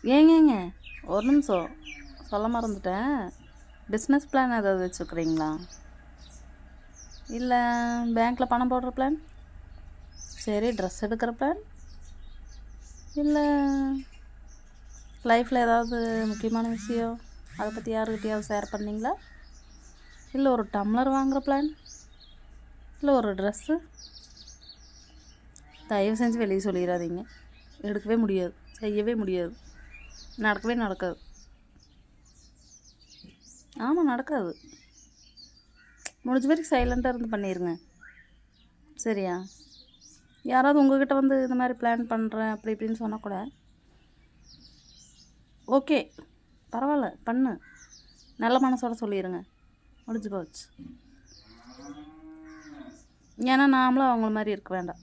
ஏங்க ஒரு நிமிஷம் சொல்ல மறந்துட்டேன். பிஸ்னஸ் பிளான் ஏதாவது வச்சுருக்குறீங்களா? இல்லை பேங்க்கில் பணம் போடுற பிளான்? சரி, ட்ரெஸ் எடுக்கிற பிளான்? இல்லை லைஃப்பில் ஏதாவது முக்கியமான விஷயம் அதை பற்றி யாருக்கிட்டையாவது ஷேர் பண்ணிங்களா? இல்லை ஒரு டம்ளர் வாங்குகிற பிளான்? இல்லை ஒரு ட்ரெஸ்ஸு? தயவு செஞ்சு வெளியே சொல்லிடாதீங்க. எடுக்கவே முடியாது, செய்யவே முடியாது, நடக்கவே நடக்காது. ஆமாம், நடக்காது. முடிஞ்ச வரைக்கும் சைலண்ட்டாக இருந்து பண்ணிடுங்க. சரியா? யாராவது உங்கள்கிட்ட வந்து இந்த மாதிரி பிளான் பண்ணுறேன் அப்படி இப்படின்னு சொன்னால் கூட ஓகே, பரவாயில்ல, பண்ணு, நல்ல மனசோட சொல்லிடுங்க. முடிஞ்சு போச்சு. ஏன்னா நாமளும் அவங்கள மாதிரி இருக்க வேண்டாம்.